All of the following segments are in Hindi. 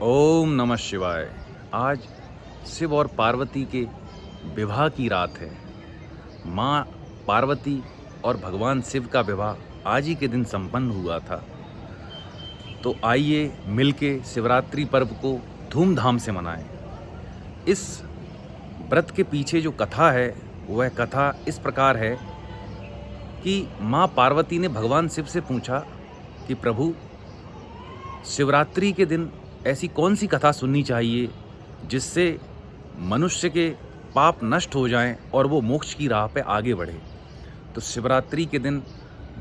ओम नमः शिवाय। आज शिव और पार्वती के विवाह की रात है। माँ पार्वती और भगवान शिव का विवाह आज ही के दिन संपन्न हुआ था। तो आइए मिलके शिवरात्रि पर्व को धूमधाम से मनाएं। इस व्रत के पीछे जो कथा है वह कथा इस प्रकार है कि माँ पार्वती ने भगवान शिव से पूछा कि प्रभु, शिवरात्रि के दिन ऐसी कौन सी कथा सुननी चाहिए जिससे मनुष्य के पाप नष्ट हो जाएं और वो मोक्ष की राह पे आगे बढ़े। तो शिवरात्रि के दिन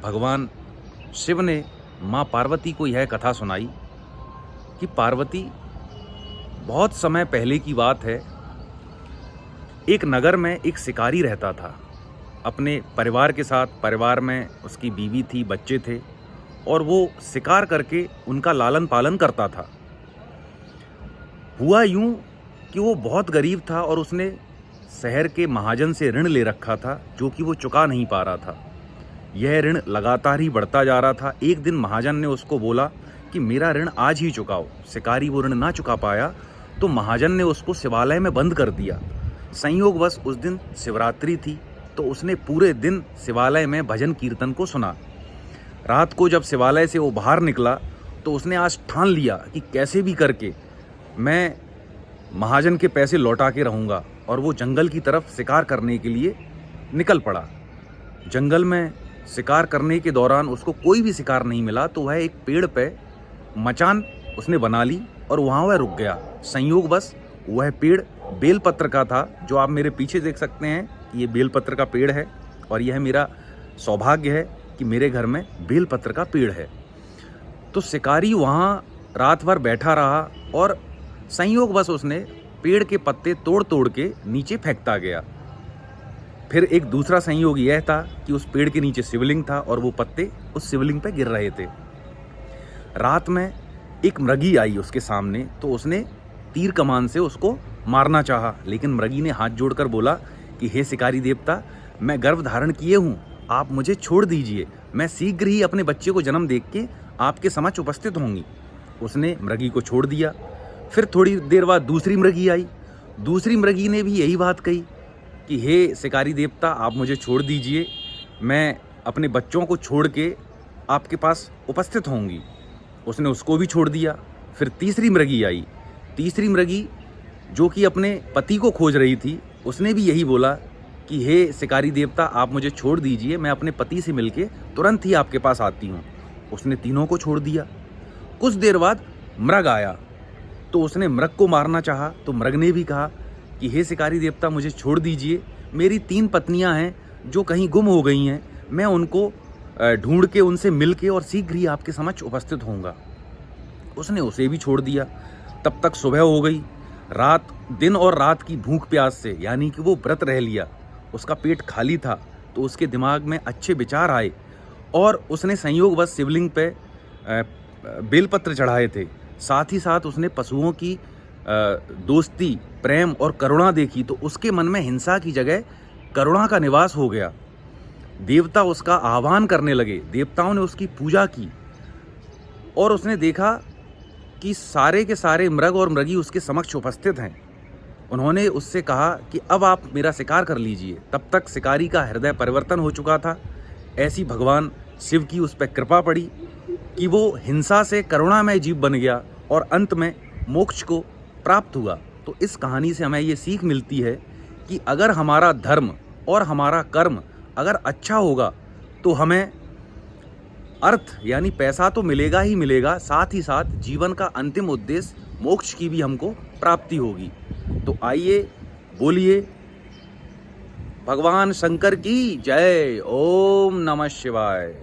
भगवान शिव ने माँ पार्वती को यह कथा सुनाई कि पार्वती, बहुत समय पहले की बात है, एक नगर में एक शिकारी रहता था अपने परिवार के साथ। परिवार में उसकी बीवी थी, बच्चे थे और वो शिकार करके उनका लालन पालन करता था। हुआ यूं कि वो बहुत गरीब था और उसने शहर के महाजन से ऋण ले रखा था जो कि वो चुका नहीं पा रहा था। यह ऋण लगातार ही बढ़ता जा रहा था। एक दिन महाजन ने उसको बोला कि मेरा ऋण आज ही चुकाओ। शिकारी वो ऋण ना चुका पाया तो महाजन ने उसको शिवालय में बंद कर दिया। संयोगवश उस दिन शिवरात्रि थी तो उसने पूरे दिन शिवालय में भजन कीर्तन को सुना। रात को जब शिवालय से वो बाहर निकला तो उसने आज ठान लिया कि कैसे भी करके मैं महाजन के पैसे लौटा के रहूँगा, और वो जंगल की तरफ शिकार करने के लिए निकल पड़ा। जंगल में शिकार करने के दौरान उसको कोई भी शिकार नहीं मिला तो वह एक पेड़ पे मचान उसने बना ली और वहाँ वह रुक गया। संयोगवश वह पेड़ बेलपत्र का था, जो आप मेरे पीछे देख सकते हैं। ये बेलपत्र का पेड़ है और यह मेरा सौभाग्य है कि मेरे घर में बेलपत्र का पेड़ है। तो शिकारी वहाँ रात भर बैठा रहा और संयोगवश उसने पेड़ के पत्ते तोड़ तोड़ के नीचे फेंकता गया। फिर एक दूसरा संयोग यह था कि उस पेड़ के नीचे शिवलिंग था और वो पत्ते उस शिवलिंग पे गिर रहे थे। रात में एक मृगी आई उसके सामने तो उसने तीर कमान से उसको मारना चाहा, लेकिन मृगी ने हाथ जोड़कर बोला कि हे शिकारी देवता, मैं गर्भ धारण किए हूँ, आप मुझे छोड़ दीजिए, मैं शीघ्र ही अपने बच्चे को जन्म दे के आपके समक्ष उपस्थित होंगी। उसने मृगी को छोड़ दिया। फिर थोड़ी देर बाद दूसरी मृगी आई। दूसरी मृगी ने भी यही बात कही कि हे शिकारी देवता, आप मुझे छोड़ दीजिए, मैं अपने बच्चों को छोड़ के आपके पास उपस्थित होंगी। उसने उसको भी छोड़ दिया। फिर तीसरी मृगी आई। तीसरी मृगी जो कि अपने पति को खोज रही थी, उसने भी यही बोला कि हे शिकारी देवता, आप मुझे छोड़ दीजिए, मैं अपने पति से मिलके तुरंत ही आपके पास आती हूँ। उसने तीनों को छोड़ दिया। कुछ देर बाद मृग आया तो उसने मृग को मारना चाहा तो मृग ने भी कहा कि हे शिकारी देवता, मुझे छोड़ दीजिए, मेरी 3 पत्नियां हैं जो कहीं गुम हो गई हैं, मैं उनको ढूंढ के उनसे मिल के और शीघ्र ही आपके समक्ष उपस्थित होऊंगा। उसने उसे भी छोड़ दिया। तब तक सुबह हो गई। दिन और रात की भूख प्यास से, यानी कि वो व्रत रह लिया, उसका पेट खाली था तो उसके दिमाग में अच्छे विचार आए और उसने संयोगवश शिवलिंग पे बेलपत्र चढ़ाए थे। साथ ही साथ उसने पशुओं की दोस्ती, प्रेम और करुणा देखी तो उसके मन में हिंसा की जगह करुणा का निवास हो गया। देवता उसका आह्वान करने लगे। देवताओं ने उसकी पूजा की और उसने देखा कि सारे के सारे मृग और मृगी उसके समक्ष उपस्थित हैं। उन्होंने उससे कहा कि अब आप मेरा शिकार कर लीजिए। तब तक शिकारी का हृदय परिवर्तन हो चुका था। ऐसी भगवान शिव की उस पर कृपा पड़ी कि वो हिंसा से करुणामय जीव बन गया और अंत में मोक्ष को प्राप्त हुआ। तो इस कहानी से हमें ये सीख मिलती है कि अगर हमारा धर्म और हमारा कर्म अगर अच्छा होगा तो हमें अर्थ यानी पैसा तो मिलेगा ही मिलेगा, साथ ही साथ जीवन का अंतिम उद्देश्य मोक्ष की भी हमको प्राप्ति होगी। तो आइए बोलिए भगवान शंकर की जय। ओम नमः शिवाय।